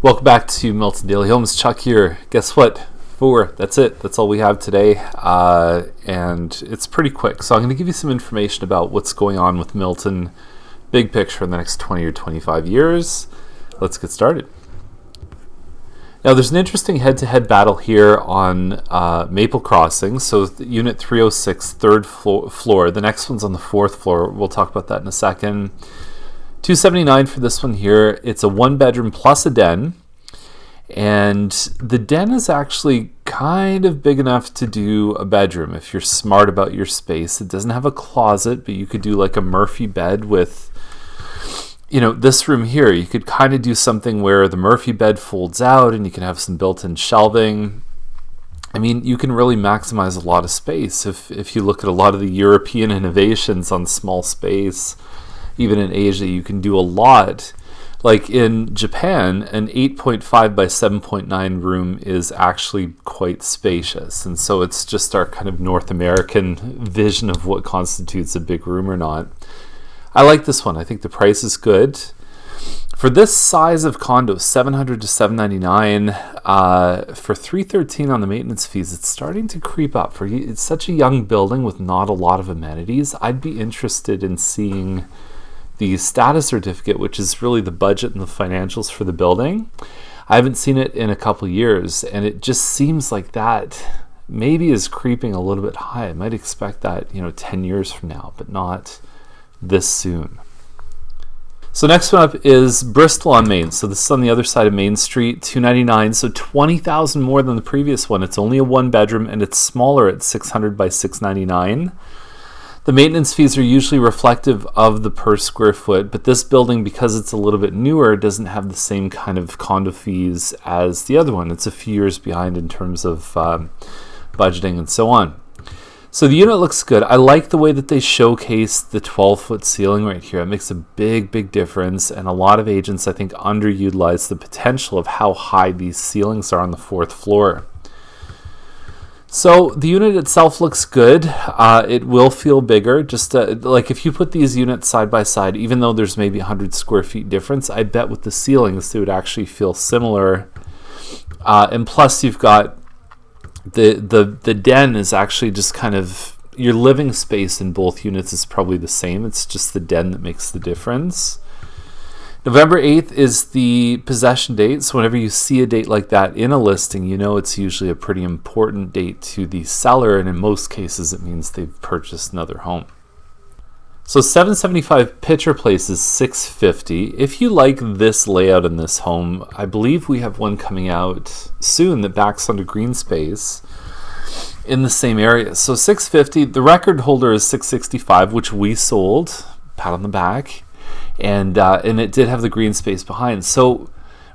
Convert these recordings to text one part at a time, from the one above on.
Welcome back to Milton Daily Homes. Chuck here. Guess what? That's it. That's all we have today. And it's pretty quick. So I'm going to give you some information about what's going on with Milton, big picture in the next 20 or 25 years. Let's get started. Now, there's an interesting head-to-head battle here on Maple Crossing. So Unit 306, third floor. The next one's on the fourth floor. We'll talk about that in a second. $279 for this one here. It's a one-bedroom plus a den. And the den is actually kind of big enough to do a bedroom if you're smart about your space. It doesn't have a closet, but you could do like a Murphy bed with, this room here. You could kind of do something where the Murphy bed folds out and you can have some built-in shelving. I mean, you can really maximize a lot of space if you look at a lot of the European innovations on small space. Even in Asia, you can do a lot. Like in Japan, an 8.5 by 7.9 room is actually quite spacious. And so it's just our kind of North American vision of what constitutes a big room or not. I like this one. I think the price is good. For this size of condo, $700 to $799, for $313 on the maintenance fees, it's starting to creep up. It's such a young building with not a lot of amenities. I'd be interested in seeing the status certificate, which is really the budget and the financials for the building. I haven't seen it in a couple years, and it just seems like that maybe is creeping a little bit high. I might expect that 10 years from now, but not this soon. So next one up is Bristol on Main. So this is on the other side of Main Street, $299, so $20,000 more than the previous one. It's only a one bedroom and it's smaller at $600 by $699. The maintenance fees are usually reflective of the per square foot, but this building, because it's a little bit newer, doesn't have the same kind of condo fees as the other one. It's a few years behind in terms of budgeting and so on. So the unit looks good. I like the way that they showcase the 12-foot ceiling right here. It makes a big, big difference, and a lot of agents, I think, underutilize the potential of how high these ceilings are on the fourth floor. So the unit itself looks good. It will feel bigger. Just like if you put these units side by side, even though there's maybe 100 square feet difference, I bet with the ceilings they would actually feel similar. And plus you've got the den is actually just kind of, your living space in both units is probably the same. It's just the den that makes the difference. November 8th is the possession date, so whenever you see a date like that in a listing, it's usually a pretty important date to the seller, and in most cases it means they've purchased another home. So 775 Pitcher Place is $650. If you like this layout in this home, I believe we have one coming out soon that backs onto green space in the same area. So $650, the record holder is $665, which we sold, pat on the back. And it did have the green space behind. So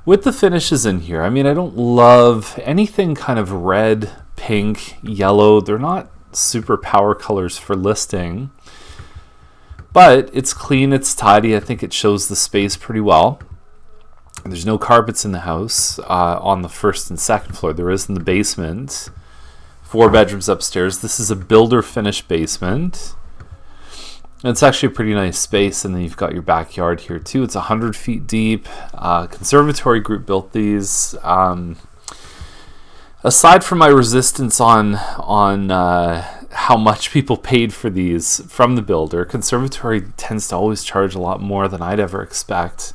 with the finishes in here, I mean, I don't love anything kind of red, pink, yellow. They're not super power colors for listing. But it's clean, it's tidy. I think it shows the space pretty well. There's no carpets in the house on the first and second floor. There is in the basement. 4 bedrooms upstairs. This is a builder finish basement. It's actually a pretty nice space, and then you've got your backyard here too. It's 100 feet deep. Conservatory group built these. Aside from my resistance on how much people paid for these from the builder, Conservatory tends to always charge a lot more than I'd ever expect.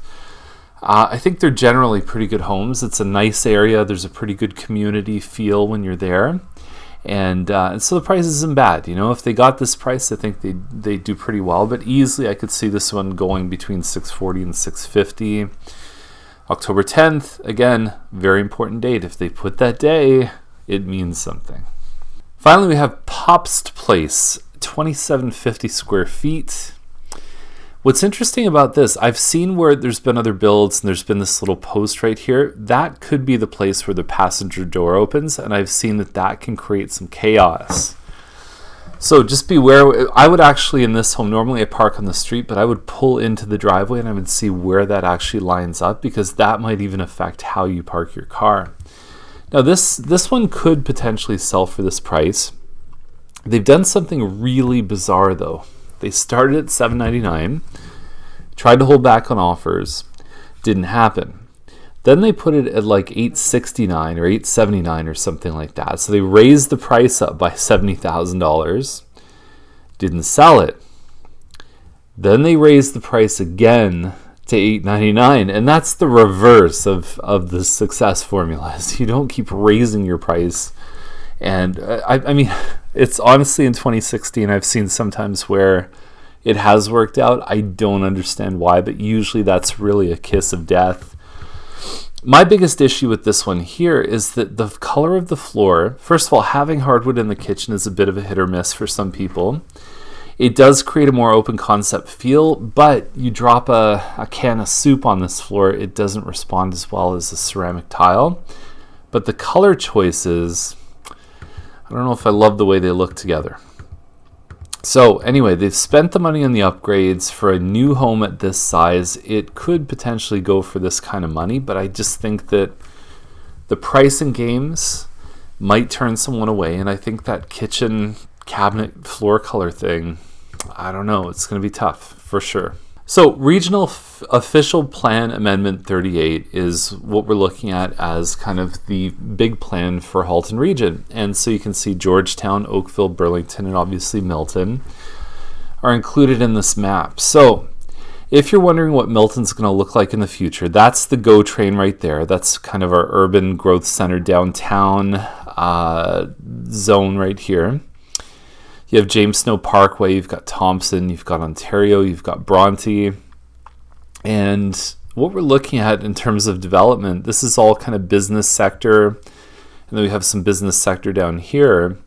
I think they're generally pretty good homes. It's a nice area. There's a pretty good community feel when you're there. And so the price isn't bad. If they got this price, I think they do pretty well. But easily I could see this one going between $640 and $650. October 10th, again, very important date. If they put that day, it means something. Finally, we have Popst Place, 2,750 square feet. What's interesting about this, I've seen where there's been other builds and there's been this little post right here. That could be the place where the passenger door opens, and I've seen that can create some chaos. So just beware. I would actually, in this home, normally I park on the street, but I would pull into the driveway and I would see where that actually lines up, because that might even affect how you park your car. Now this one could potentially sell for this price. They've done something really bizarre though. They started at $799, tried to hold back on offers, didn't happen. Then they put it at like $869 or $879 or something like that. So they raised the price up by $70,000. Didn't sell it. Then they raised the price again to $899, and that's the reverse of the success formula. Is you don't keep raising your price. And I mean, it's honestly in 2016, I've seen sometimes where it has worked out. I don't understand why, but usually that's really a kiss of death. My biggest issue with this one here is that the color of the floor, first of all, having hardwood in the kitchen is a bit of a hit or miss for some people. It does create a more open concept feel, but you drop a can of soup on this floor, it doesn't respond as well as a ceramic tile. But the color choices, I don't know if I love the way they look together. So anyway, they've spent the money on the upgrades for a new home at this size. It could potentially go for this kind of money, but I just think that the pricing games might turn someone away. And I think that kitchen cabinet floor color thing, I don't know, it's going to be tough for sure. So Regional Official Plan Amendment 38 is what we're looking at as kind of the big plan for Halton Region. And so you can see Georgetown, Oakville, Burlington, and obviously Milton are included in this map. So if you're wondering what Milton's going to look like in the future, that's the GO train right there. That's kind of our urban growth center downtown zone right here. You have James Snow Parkway, you've got Thompson, you've got Ontario, you've got Bronte. And what we're looking at in terms of development, this is all kind of business sector. And then we have some business sector down here.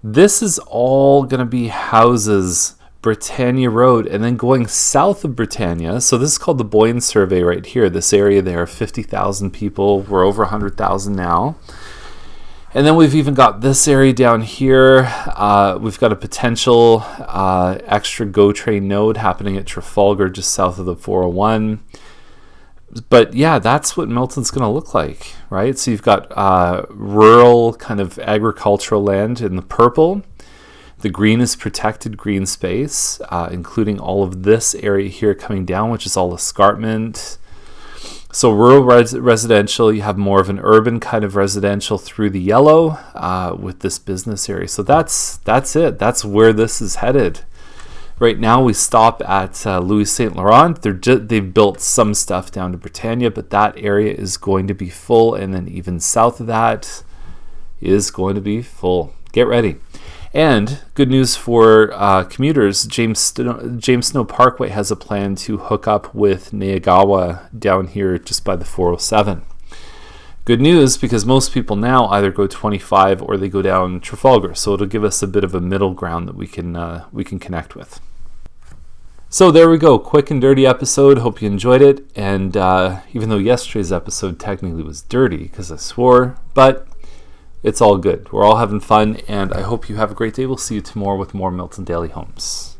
This is all going to be houses, Britannia Road, and then going south of Britannia. So this is called the Boyne Survey right here. This area there, 50,000 people. We're over 100,000 now. And then we've even got this area down here. We've got a potential extra GO train node happening at Trafalgar just south of the 401. But yeah, that's what Milton's going to look like, right? So you've got rural kind of agricultural land in the purple. The green is protected green space, including all of this area here coming down, which is all escarpment. So rural residential, you have more of an urban kind of residential through the yellow with this business area. So that's it. That's where this is headed. Right now we stop at Louis Saint Laurent. They've built some stuff down to Britannia, but that area is going to be full. And then even south of that is going to be full. Get ready. And good news for commuters, James Snow Parkway has a plan to hook up with Neyagawa down here just by the 407. Good news because most people now either go 25 or they go down Trafalgar, so it'll give us a bit of a middle ground that we can connect with. So there we go, quick and dirty episode. Hope you enjoyed it. And even though yesterday's episode technically was dirty because I swore, but it's all good. We're all having fun, and I hope you have a great day. We'll see you tomorrow with more Milton Daily Homes.